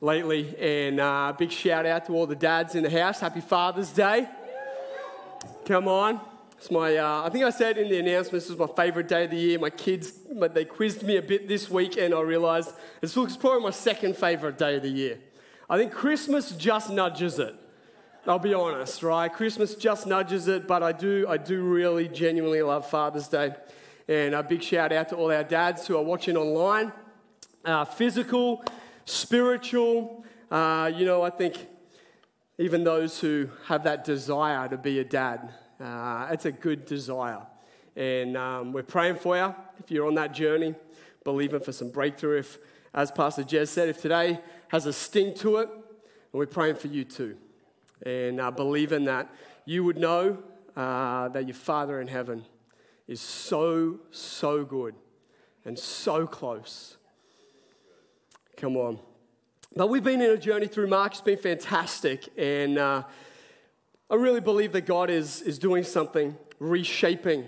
lately, and big shout out to all the dads in the house. Happy Father's Day. Come on. It's my, I think I said in the announcement, this is my favourite day of the year. My kids, they quizzed me a bit this week, and I realised it's probably my second favourite day of the year. I think Christmas just nudges it. I'll be honest, right? Christmas just nudges it, but I do really genuinely love Father's Day. And a big shout out to all our dads who are watching online. Physical, spiritual, I think even those who have that desire to be a dad, it's a good desire. And we're praying for you if you're on that journey, believing for some breakthrough. If, as Pastor Jez said, if today has a sting to it, and we're praying for you too. And believing that you would know that your Father in heaven is so, so good and so close. Come on. But we've been in a journey through Mark. It's been fantastic. And I really believe that God is doing something, reshaping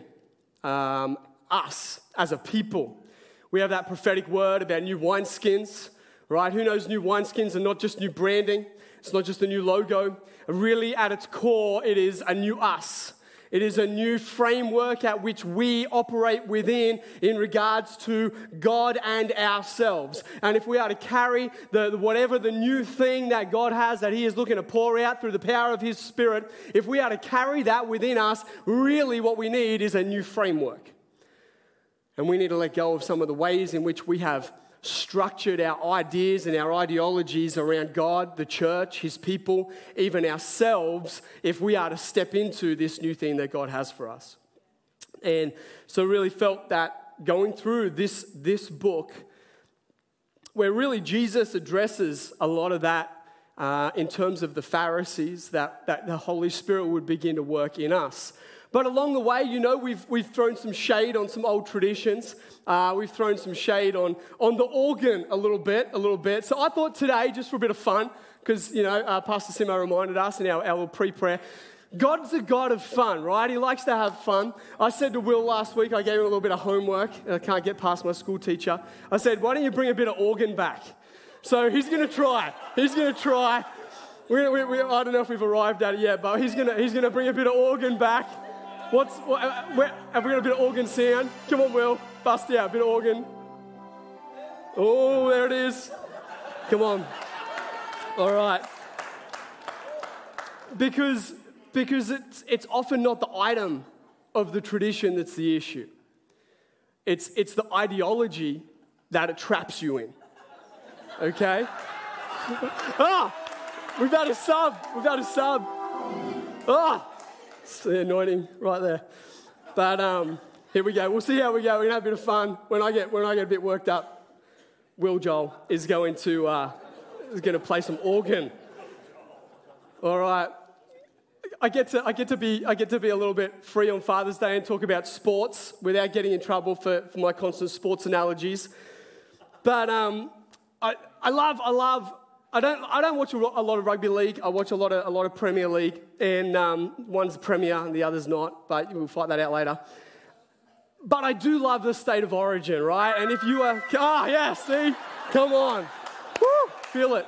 us as a people. We have that prophetic word about new wineskins, right? Who knows new wineskins are not just new branding. It's not just a new logo. Really, at its core, it is a new us. It is a new framework at which we operate within in regards to God and ourselves. And if we are to carry whatever the new thing that God has that He is looking to pour out through the power of His Spirit, if we are to carry that within us, really what we need is a new framework. And we need to let go of some of the ways in which we have structured our ideas and our ideologies around God, the church, His people, even ourselves, if we are to step into this new thing that God has for us. And so really felt that going through this book, where really Jesus addresses a lot of that in terms of the Pharisees, that the Holy Spirit would begin to work in us. But along the way, we've thrown some shade on some old traditions. We've thrown some shade on the organ a little bit. So I thought today, just for a bit of fun, because, Pastor Simo reminded us in our little pre-prayer, God's a God of fun, right? He likes to have fun. I said to Will last week, I gave him a little bit of homework. I can't get past my school teacher. I said, why don't you bring a bit of organ back? So he's going to try. I don't know if we've arrived at it yet, but he's going to bring a bit of organ back. Have we got a bit of organ sound? Come on, Will. Bust out a bit of organ. Oh, there it is. Come on. All right. Because it's often not the item of the tradition that's the issue. It's the ideology that it traps you in. Okay? We've had a sub. It's the anointing right there. But here we go. We'll see how we go. We're going to have a bit of fun. When I get a bit worked up, Will Joel is going to play some organ. All right. I get to be a little bit free on Father's Day and talk about sports without getting in trouble for my constant sports analogies. But I don't watch a lot of rugby league. I watch a lot of Premier League, and one's Premier and the other's not. But we'll fight that out later. But I do love the state of origin, right? And if you are, see, come on, woo, feel it.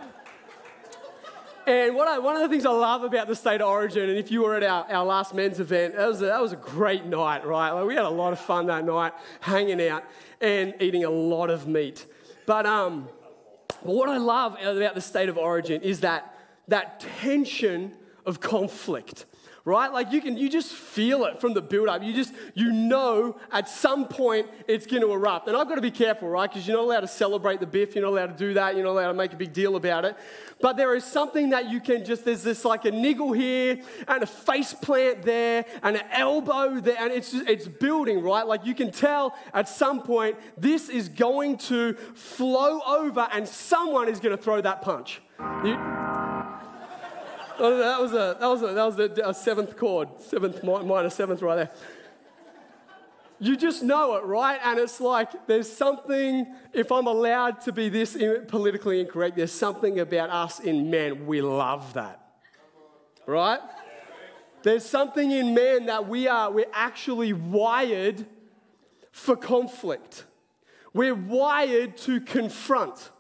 And one of the things I love about the state of origin, and if you were at our last men's event, that was a great night, right? Like, we had a lot of fun that night, hanging out and eating a lot of meat. But what I love about the state of origin is that tension of conflict, right? Like you just feel it from the build-up. You know at some point it's going to erupt. And I've got to be careful, right? Because you're not allowed to celebrate the biff. You're not allowed to do that. You're not allowed to make a big deal about it. But there is something that you can there's this like a niggle here and a face plant there and an elbow there. And it's building, right? Like you can tell at some point this is going to flow over and someone is going to throw that punch. That was a seventh chord, minor seventh right there. You just know it, right? And it's like there's something, if I'm allowed to be this politically incorrect, there's something about us in men. We love that, right? There's something in men that we're actually wired for conflict. We're wired to confront.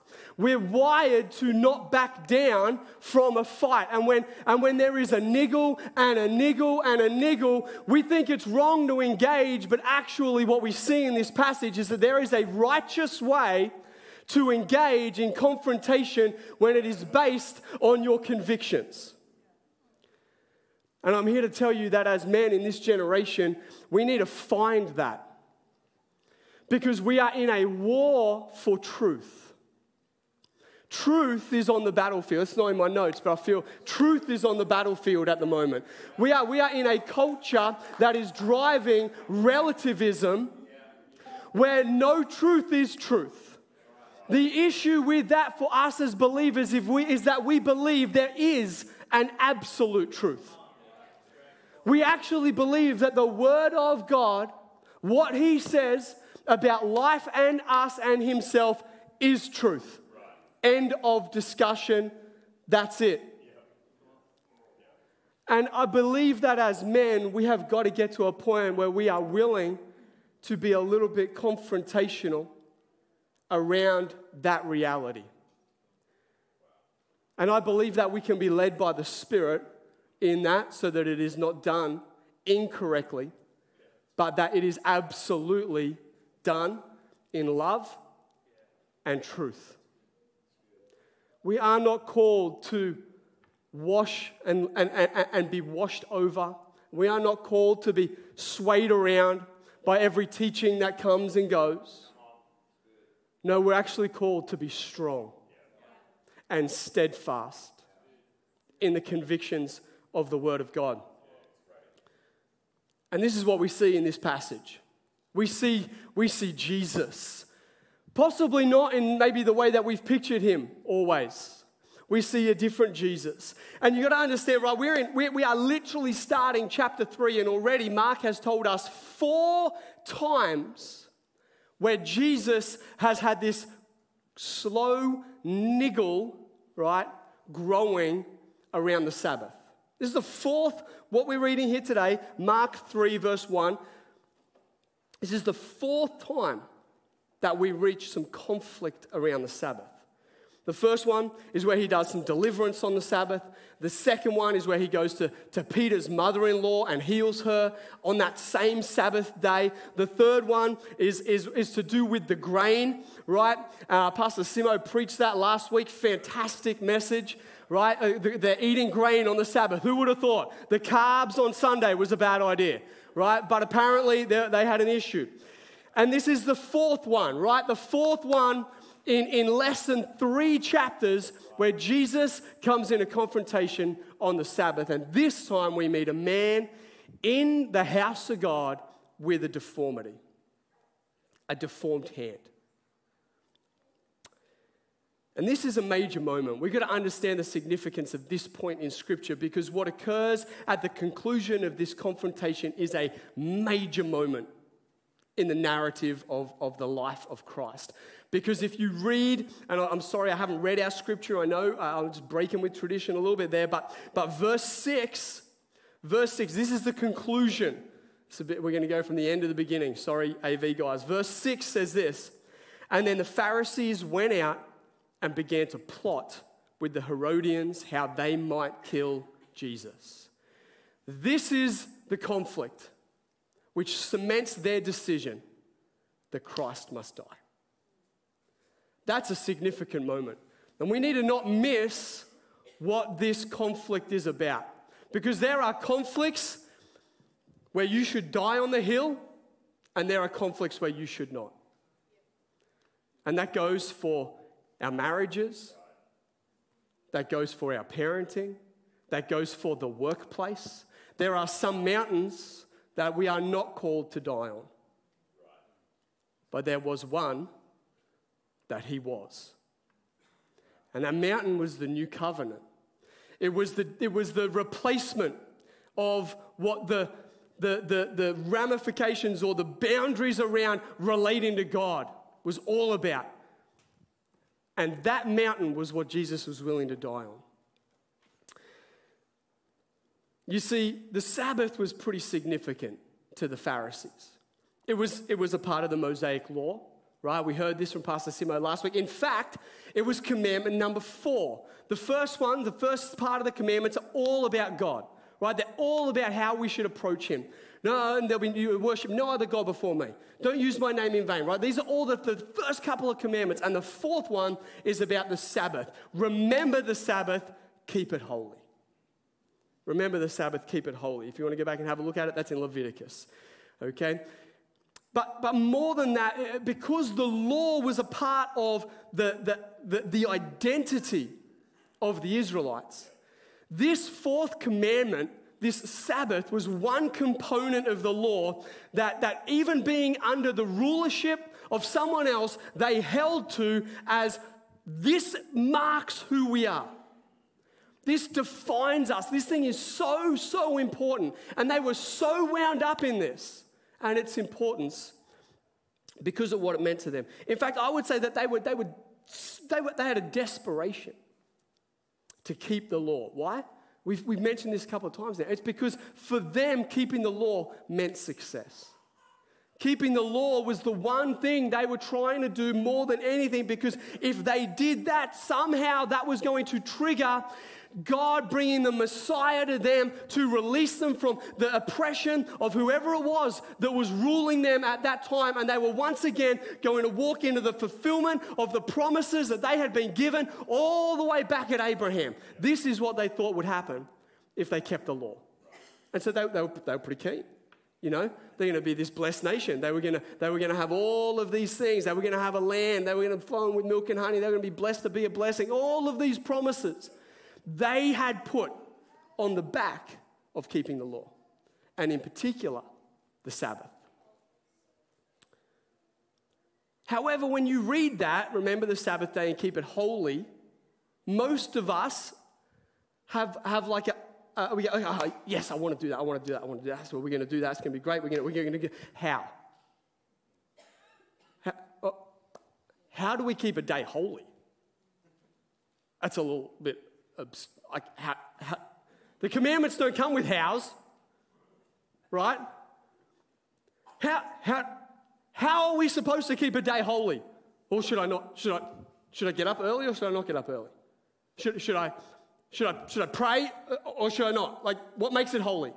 We're wired to not back down from a fight. And when there is a niggle and a niggle and a niggle, we think it's wrong to engage, but actually what we see in this passage is that there is a righteous way to engage in confrontation when it is based on your convictions. And I'm here to tell you that as men in this generation, we need to find that. Because we are in a war for truth. Truth is on the battlefield. It's not in my notes, but I feel truth is on the battlefield at the moment. We are in a culture that is driving relativism where no truth is truth. The issue with that for us as believers is that we believe there is an absolute truth. We actually believe that the Word of God, what He says about life and us and Himself is truth. End of discussion. That's it. And I believe that as men, we have got to get to a point where we are willing to be a little bit confrontational around that reality. And I believe that we can be led by the Spirit in that so that it is not done incorrectly, but that it is absolutely done in love and truth. We are not called to wash and be washed over. We are not called to be swayed around by every teaching that comes and goes. No, we're actually called to be strong and steadfast in the convictions of the Word of God. And this is what we see in this passage. We see Jesus, possibly not in maybe the way that we've pictured Him always. We see a different Jesus. And you've got to understand, right, we are literally starting chapter 3, and already Mark has told us 4 times where Jesus has had this slow niggle, right, growing around the Sabbath. This is the 4th, what we're reading here today, Mark 3, verse 1. This is the 4th time that we reach some conflict around the Sabbath. The first one is where He does some deliverance on the Sabbath. The second one is where He goes to Peter's mother-in-law and heals her on that same Sabbath day. The third one is to do with the grain, right? Pastor Simo preached that last week. Fantastic message, right? They're eating grain on the Sabbath. Who would have thought the carbs on Sunday was a bad idea, right? But apparently they had an issue. And this is the 4th one, right? The 4th one in less than 3 chapters where Jesus comes in a confrontation on the Sabbath. And this time we meet a man in the house of God with a deformity, a deformed hand. And this is a major moment. We've got to understand the significance of this point in Scripture, because what occurs at the conclusion of this confrontation is a major moment in the narrative of the life of Christ. Because if you read, and I'm sorry I haven't read our Scripture, I know I'm just breaking with tradition a little bit there, but verse 6, this is the conclusion. We're going to go from the end to the beginning. Sorry, AV guys. Verse 6 says this, and then the Pharisees went out and began to plot with the Herodians how they might kill Jesus. This is the conflict which cements their decision that Christ must die. That's a significant moment. And we need to not miss what this conflict is about. Because there are conflicts where you should die on the hill, and there are conflicts where you should not. And that goes for our marriages, that goes for our parenting, that goes for the workplace. There are some mountains that we are not called to die on. But there was one that He was. And that mountain was the new covenant. It was the replacement of what the ramifications or the boundaries around relating to God was all about. And that mountain was what Jesus was willing to die on. You see, the Sabbath was pretty significant to the Pharisees. It was a part of the Mosaic law. right? We heard this from Pastor Simo last week. In fact, it was commandment number 4. The first one, the first part of the commandments are all about God, right? They're all about how we should approach him. No, and there'll be you worship no other God before me. Don't use my name in vain, right? These are all the first couple of commandments. And the fourth one is about the Sabbath. Remember the Sabbath, keep it holy. Remember the Sabbath, keep it holy. If you want to go back and have a look at it, that's in Leviticus, okay? But more than that, because the law was a part of the identity of the Israelites, this fourth commandment, this Sabbath, was one component of the law that even being under the rulership of someone else, they held to as this marks who we are. This defines us. This thing is so, so important. And they were so wound up in this and its importance because of what it meant to them. In fact, I would say that they had a desperation to keep the law. Why? We've mentioned this a couple of times now. It's because for them, keeping the law meant success. Keeping the law was the one thing they were trying to do more than anything, because if they did that, somehow that was going to trigger God bringing the Messiah to them to release them from the oppression of whoever it was that was ruling them at that time. And they were once again going to walk into the fulfillment of the promises that they had been given all the way back at Abraham. This is what they thought would happen if they kept the law. And so they were pretty keen. You know, they're going to be this blessed nation. They were going to have all of these things. They were going to have a land. They were going to flow with milk and honey. They were going to be blessed to be a blessing. All of these promises they had put on the back of keeping the law, and in particular, the Sabbath. However, when you read that, remember the Sabbath day and keep it holy, most of us have like we go, oh, yes, I want to do that. I want to do that. I want to do that. So we're going to do that. It's going to be great. We're going to get how? How do we keep a day holy? That's a little bit. Like the commandments don't come with hows, right? How are we supposed to keep a day holy? Or should I not? Should I get up early or should I not get up early? Should I pray or should I not? Like, what makes it holy?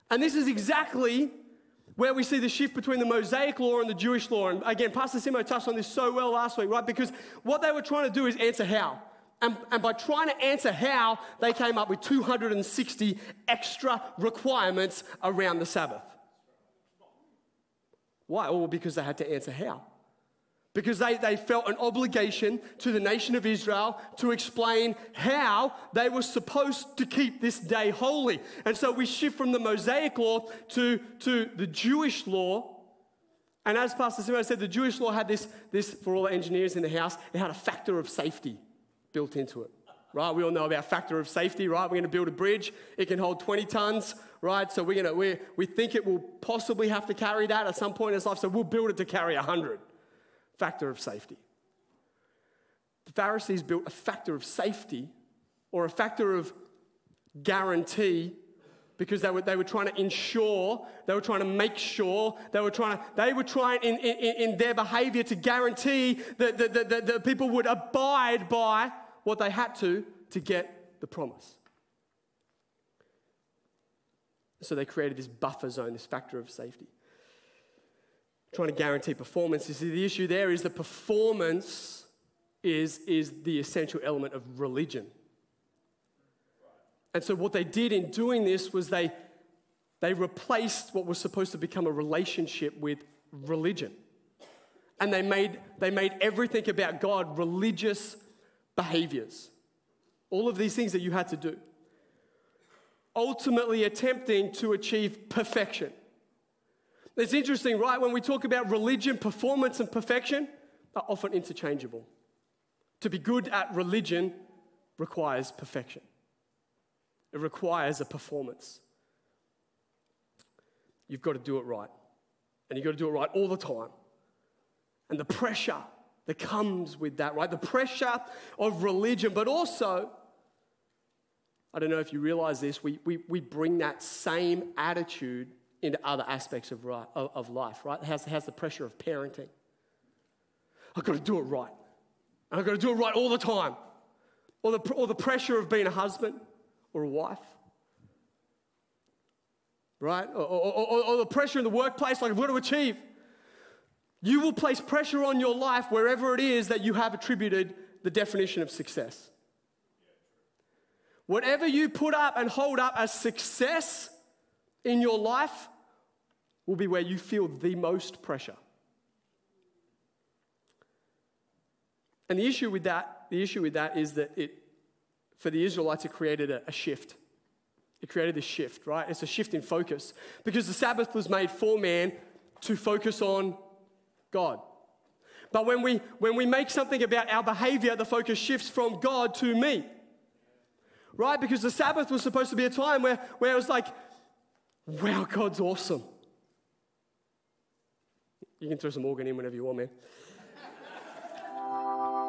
And this is exactly where we see the shift between the Mosaic law and the Jewish law. And again, Pastor Simo touched on this so well last week, right? Because what they were trying to do is answer how. And by trying to answer how, they came up with 260 extra requirements around the Sabbath. Why? Well, because they had to answer how. Because they felt an obligation to the nation of Israel to explain how they were supposed to keep this day holy. And so we shift from the Mosaic law to the Jewish law. And as Pastor Simo said, the Jewish law had this, for all the engineers in the house, it had a factor of safety built into it, right? We all know about factor of safety, right? We're going to build a bridge. It can hold 20 tons, right? So we think it will possibly have to carry that at some point in its life, so we'll build it to carry 100. Factor of safety. The Pharisees built a factor of safety or a factor of guarantee because they were trying to ensure, they were trying to make sure, they were trying in their behavior to guarantee that the people would abide by what they had to get the promise. So they created this buffer zone, this factor of safety. Trying to guarantee performance. You see, the issue there is that performance is the essential element of religion. And so what they did in doing this was they replaced what was supposed to become a relationship with religion. And they made everything about God religious behaviors. All of these things that you had to do. Ultimately attempting to achieve perfection. It's interesting, right? When we talk about religion, performance and perfection are often interchangeable. To be good at religion requires perfection. It requires a performance. You've got to do it right. And you've got to do it right all the time. And the pressure that comes with that, right? The pressure of religion, but also, I don't know if you realize this, we bring that same attitude into other aspects of life, right? It has the pressure of parenting. I've got to do it right. And I've got to do it right all the time. Or the pressure of being a husband or a wife. Right? Or the pressure in the workplace, like I've got to achieve. You will place pressure on your life wherever it is that you have attributed the definition of success. Whatever you put up and hold up as success in your life will be where you feel the most pressure. And the issue with that is that for the Israelites, it created a shift. It created this shift, right? It's a shift in focus. Because the Sabbath was made for man to focus on God. But when we make something about our behavior, the focus shifts from God to me. Right? Because the Sabbath was supposed to be a time where it was like, wow, God's awesome. You can throw some organ in whenever you want, man.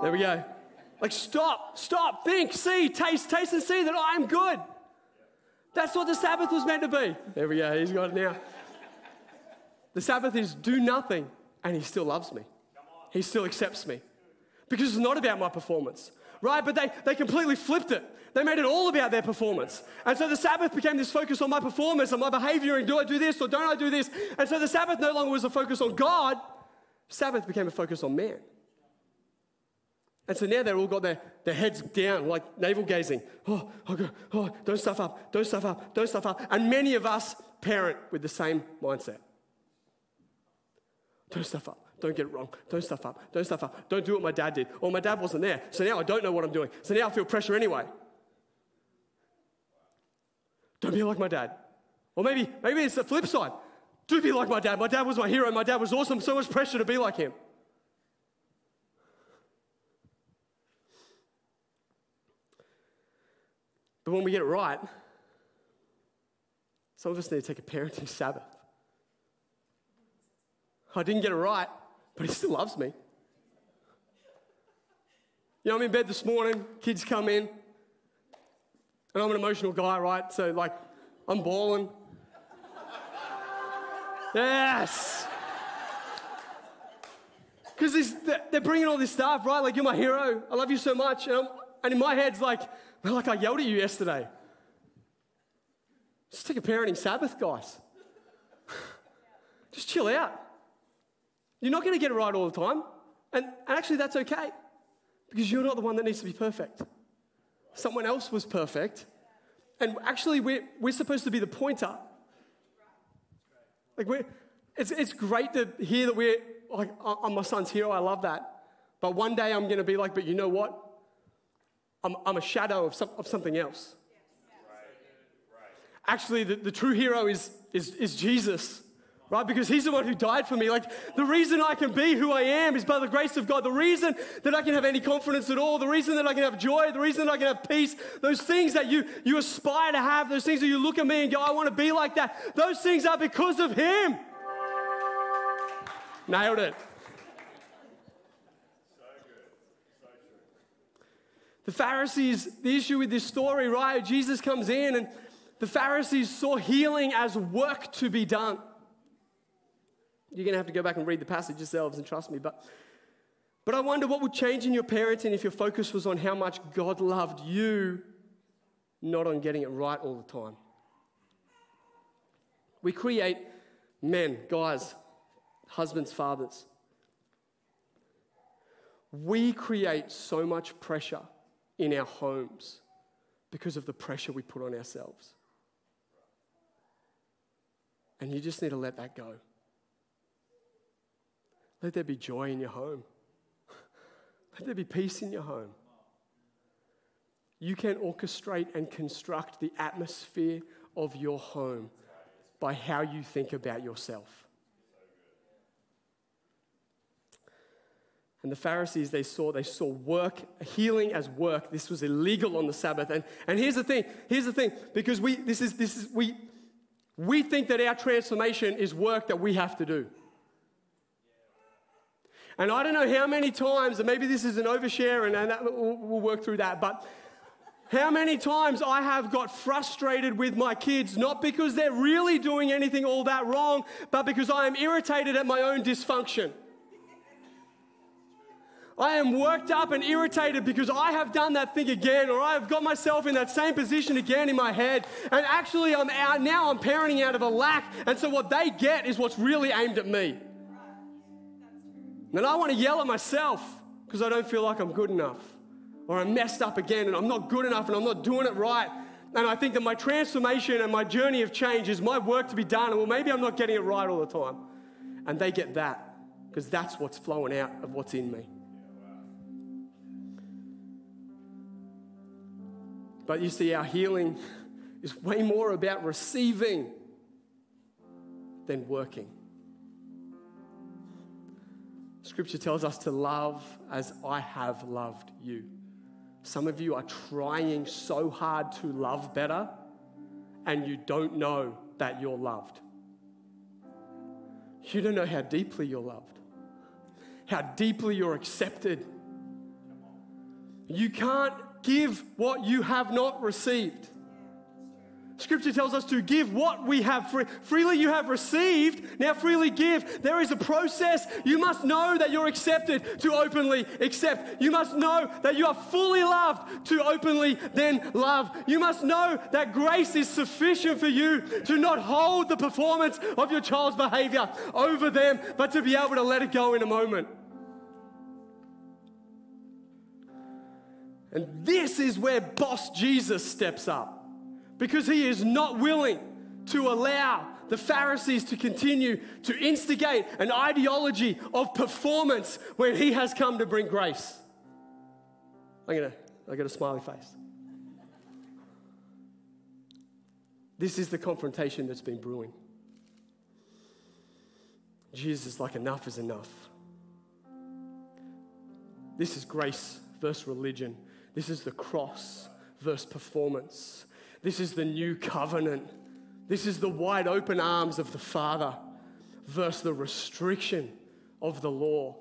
There we go. Like, stop, think, see, taste and see that I am good. That's what the Sabbath was meant to be. There we go, he's got it now. The Sabbath is do nothing, and he still loves me. He still accepts me. Because it's not about my performance, right? But they completely flipped it. They made it all about their performance. And so the Sabbath became this focus on my performance and my behavior, and do I do this or don't I do this? And so the Sabbath no longer was a focus on God. Sabbath became a focus on man. And so now they've all got their heads down, like navel gazing. Oh, don't stuff up. And many of us parent with the same mindset. Don't stuff up. Don't get it wrong. Don't stuff up. Don't do what my dad did. Or my dad wasn't there, so now I don't know what I'm doing. So now I feel pressure anyway. Don't be like my dad. Or maybe it's the flip side. Do be like my dad. My dad was my hero. My dad was awesome. So much pressure to be like him. But when we get it right, some of us need to take a parenting Sabbath. I didn't get it right, but he still loves me. You know, I'm in bed this morning, kids come in, and I'm an emotional guy, right? So, like, I'm bawling. Yes! Because they're bringing all this stuff, right? Like, you're my hero. I love you so much. And in my head, it's like I yelled at you yesterday. Just take a parenting Sabbath, guys. Just chill out. You're not going to get it right all the time. And actually, that's okay. Because you're not the one that needs to be perfect. Someone else was perfect. And actually, we're supposed to be the pointer. Like, it's great to hear that we're, like, I'm my son's hero. I love that. But one day I'm going to be like, but you know what? I'm a shadow of something else. Actually, the true hero is Jesus. Right? Because he's the one who died for me. Like, the reason I can be who I am is by the grace of God. The reason that I can have any confidence at all, the reason that I can have joy, the reason that I can have peace, those things that you aspire to have, those things that you look at me and go, I want to be like that, those things are because of him. Nailed it. So good. So true. The Pharisees, the issue with this story, right? Jesus comes in and the Pharisees saw healing as work to be done. You're going to have to go back and read the passage yourselves and trust me. But I wonder what would change in your parenting if your focus was on how much God loved you, not on getting it right all the time. We create men, guys, husbands, fathers. We create so much pressure in our homes because of the pressure we put on ourselves. And you just need to let that go. Let there be joy in your home. Let there be peace in your home. You can orchestrate and construct the atmosphere of your home by how you think about yourself. And the Pharisees, they saw work, healing as work. This was illegal on the Sabbath. And here's the thing, because we think that our transformation is work that we have to do. And I don't know how many times, and maybe this is an overshare, and that, we'll work through that, but how many times I have got frustrated with my kids, not because they're really doing anything all that wrong, but because I am irritated at my own dysfunction. I am worked up and irritated because I have done that thing again, or I have got myself in that same position again in my head. And actually, I'm parenting out of a lack. And so what they get is what's really aimed at me. And I want to yell at myself because I don't feel like I'm good enough, or I'm messed up again and I'm not good enough and I'm not doing it right. And I think that my transformation and my journey of change is my work to be done. And well, maybe I'm not getting it right all the time. And they get that because that's what's flowing out of what's in me. But you see, our healing is way more about receiving than working. Scripture tells us to love as I have loved you. Some of you are trying so hard to love better, and you don't know that you're loved. You don't know how deeply you're loved, how deeply you're accepted. You can't give what you have not received. Scripture tells us to give what we have freely you have received, now freely give. There is a process. You must know that you're accepted to openly accept. You must know that you are fully loved to openly then love. You must know that grace is sufficient for you to not hold the performance of your child's behavior over them, but to be able to let it go in a moment. And this is where Boss Jesus steps up, because he is not willing to allow the Pharisees to continue to instigate an ideology of performance when he has come to bring grace. I got a smiley face. This is the confrontation that's been brewing. Jesus is like, enough is enough. This is grace versus religion. This is the cross versus performance. This is the new covenant. This is the wide open arms of the Father versus the restriction of the law.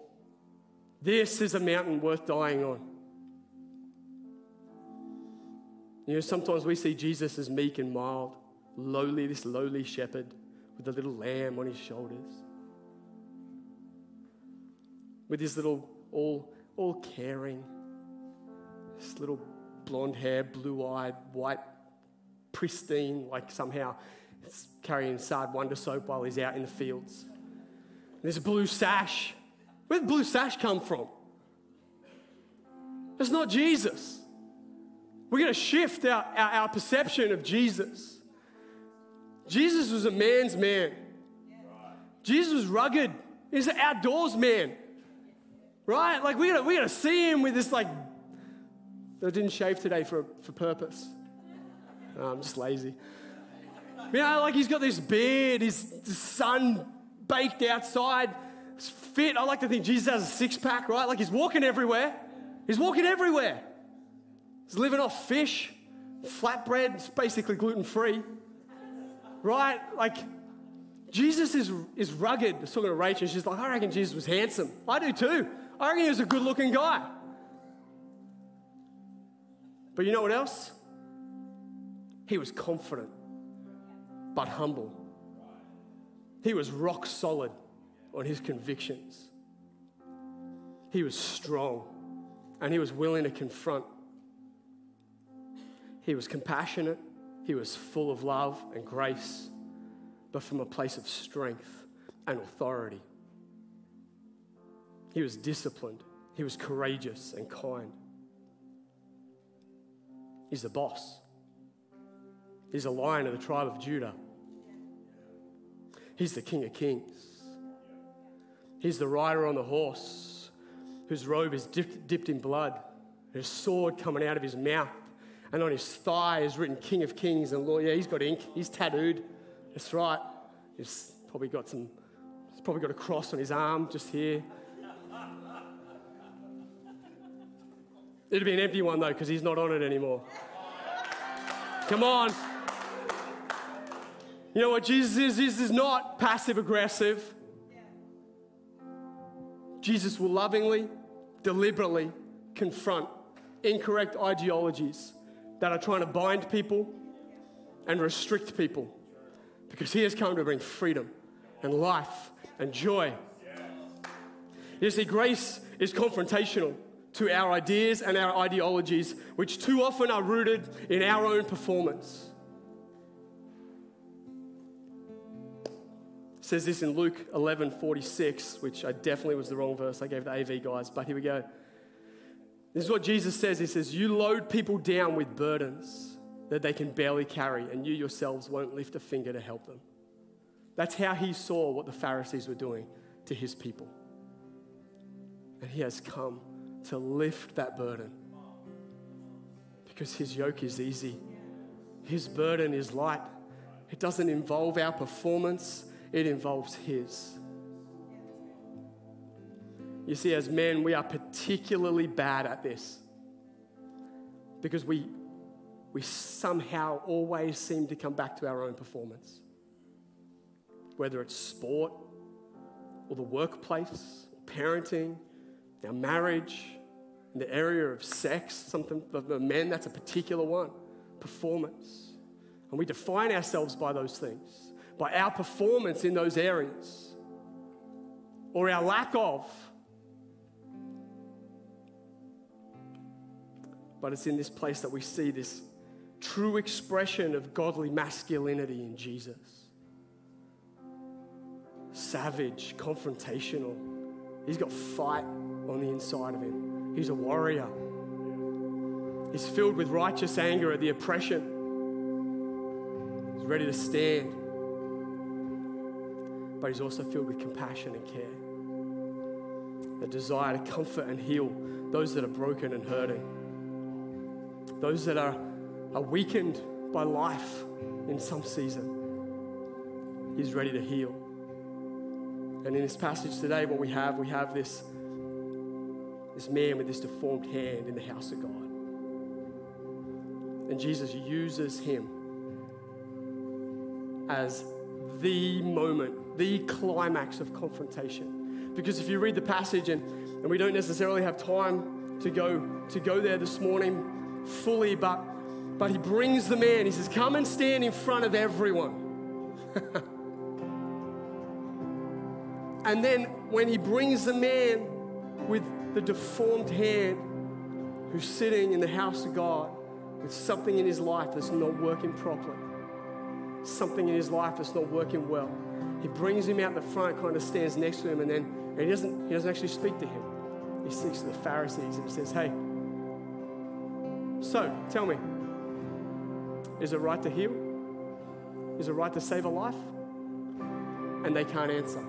This is a mountain worth dying on. You know, sometimes we see Jesus as meek and mild, lowly, this lowly shepherd with a little lamb on his shoulders, with his little all caring, this little blonde hair, blue-eyed, white, pristine, like somehow it's carrying Sard Wonder soap while he's out in the fields. And there's a blue sash. Where did the blue sash come from? It's not Jesus. We're going to shift our perception of Jesus. Jesus was a man's man. Jesus was rugged. He's an outdoors man. Right? Like we gotta see him with this like, I didn't shave today for purpose. No, I'm just lazy. You know, like he's got this beard, his sun baked outside, it's fit. I like to think Jesus has a six-pack, right? Like he's walking everywhere. He's walking everywhere. He's living off fish, flatbread. It's basically gluten-free, right? Like Jesus is rugged. I was talking to Rachel. She's like, I reckon Jesus was handsome. I do too. I reckon he was a good-looking guy. But you know what else? He was confident, but humble. He was rock solid on his convictions. He was strong, and he was willing to confront. He was compassionate. He was full of love and grace, but from a place of strength and authority. He was disciplined. He was courageous and kind. He's the boss. He's a lion of the tribe of Judah. He's the King of Kings. He's the rider on the horse whose robe is dipped in blood, his sword coming out of his mouth, and on his thigh is written King of Kings and Lord. Yeah, he's got ink. He's tattooed. That's right. He's probably got a cross on his arm just here. It'd be an empty one though, because he's not on it anymore. Come on. You know what Jesus is? Jesus is not passive-aggressive. Jesus will lovingly, deliberately confront incorrect ideologies that are trying to bind people and restrict people, because he has come to bring freedom and life and joy. You see, grace is confrontational to our ideas and our ideologies, which too often are rooted in our own performance. It says this in Luke 11:46, which I definitely was the wrong verse. I gave the AV guys, but here we go. This is what Jesus says. He says, you load people down with burdens that they can barely carry, and you yourselves won't lift a finger to help them. That's how he saw what the Pharisees were doing to his people. And he has come to lift that burden because his yoke is easy. His burden is light. It doesn't involve our performance. It involves his. You see, as men, we are particularly bad at this because we somehow always seem to come back to our own performance. Whether it's sport or the workplace, or parenting, our marriage, in the area of sex, something for men, that's a particular one, performance. And we define ourselves by those things, by our performance in those areas, or our lack of. But it's in this place that we see this true expression of godly masculinity in Jesus. Savage, confrontational. He's got fight on the inside of him. He's a warrior. He's filled with righteous anger at the oppression. He's ready to stand. But he's also filled with compassion and care. A desire to comfort and heal those that are broken and hurting. Those that are weakened by life in some season. He's ready to heal. And in this passage today, what we have this man with this deformed hand in the house of God. And Jesus uses him as the moment, the climax of confrontation. Because if you read the passage, and we don't necessarily have time to go there this morning fully, but he brings the man. He says, come and stand in front of everyone. And then when he brings the man with the deformed hand who's sitting in the house of God with something in his life that's not working properly, something in his life that's not working well, he brings him out the front, kind of stands next to him, and then he doesn't actually speak to him. He speaks to the Pharisees and he says, hey, so tell me, is it right to heal? Is it right to save a life? And they can't answer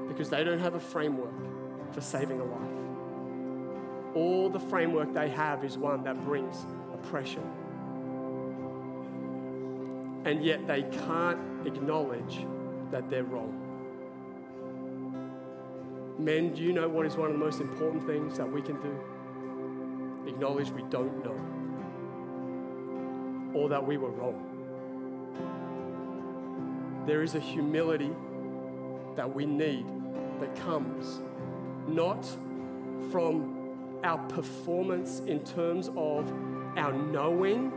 because they don't have a framework for saving a life. All the framework they have is one that brings oppression. And yet they can't acknowledge that they're wrong. Men, do you know what is one of the most important things that we can do? Acknowledge we don't know, or that we were wrong. There is a humility that we need that comes not from our performance in terms of our knowing,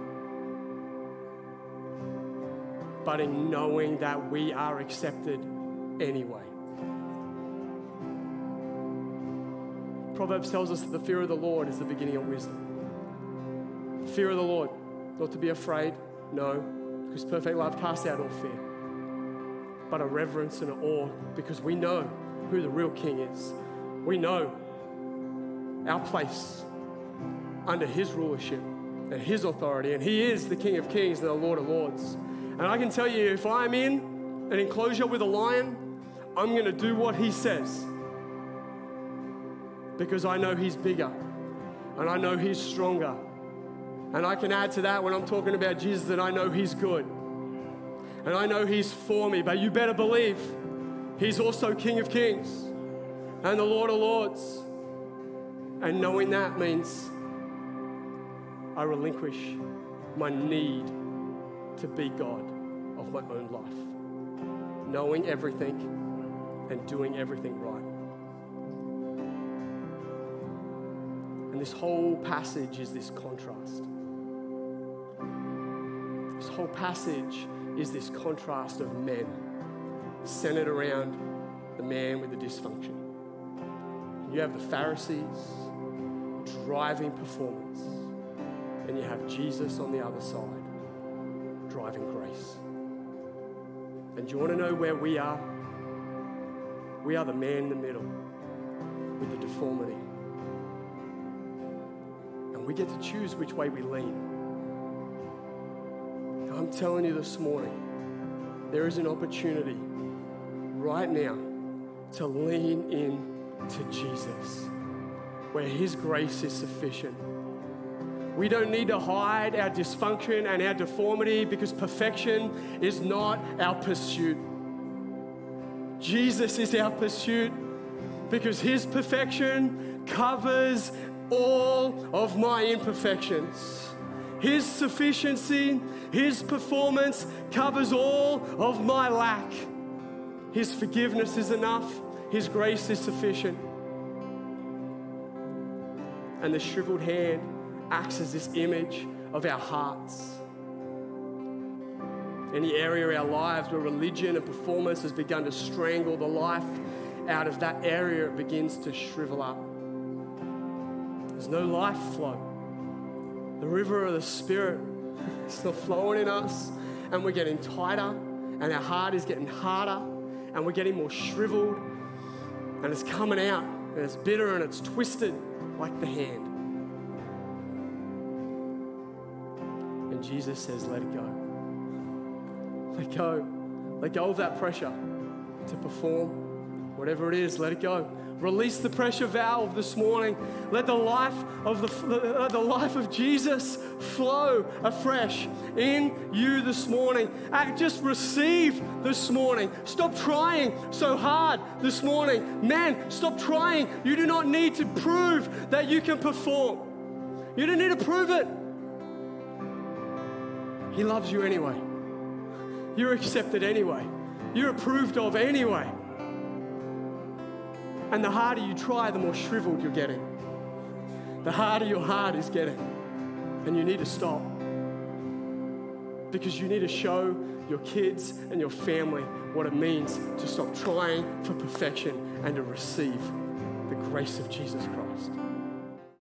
but in knowing that we are accepted anyway. Proverbs tells us that the fear of the Lord is the beginning of wisdom. The fear of the Lord, not to be afraid, no, because perfect love casts out all fear, but a reverence and an awe because we know who the real King is. We know our place under his rulership and his authority, and he is the King of Kings and the Lord of Lords. And I can tell you, if I'm in an enclosure with a lion, I'm going to do what he says because I know he's bigger and I know he's stronger. And I can add to that when I'm talking about Jesus that I know he's good and I know he's for me, but you better believe he's also King of Kings and the Lord of Lords. And knowing that means I relinquish my need to be God of my own life, knowing everything and doing everything right. And this whole passage is this contrast. This whole passage is this contrast of men centered around the man with the dysfunction. You have the Pharisees driving performance, and you have Jesus on the other side driving grace. And do you want to know where we are? We are the man in the middle with the deformity. And we get to choose which way we lean. I'm telling you this morning, there is an opportunity right now to lean in to Jesus, where his grace is sufficient. We don't need to hide our dysfunction and our deformity because perfection is not our pursuit. Jesus is our pursuit because his perfection covers all of my imperfections. His sufficiency, his performance covers all of my lack. His forgiveness is enough. His grace is sufficient. And the shriveled hand acts as this image of our hearts. Any area of our lives where religion and performance has begun to strangle the life out of that area, it begins to shrivel up. There's no life flow. The river of the Spirit is still flowing in us, and we're getting tighter, and our heart is getting harder, and we're getting more shriveled, and it's coming out, and it's bitter, and it's twisted like the hand. And Jesus says, let it go. Let go. Let go of that pressure to perform. Whatever it is, let it go. Release the pressure valve this morning. Let the life of Jesus flow afresh in you this morning. Just receive this morning. Stop trying so hard this morning. Man, stop trying. You do not need to prove that you can perform. You don't need to prove it. He loves you anyway. You're accepted anyway. You're approved of anyway. And the harder you try, the more shriveled you're getting. The harder your heart is getting. And you need to stop. Because you need to show your kids and your family what it means to stop trying for perfection and to receive the grace of Jesus Christ.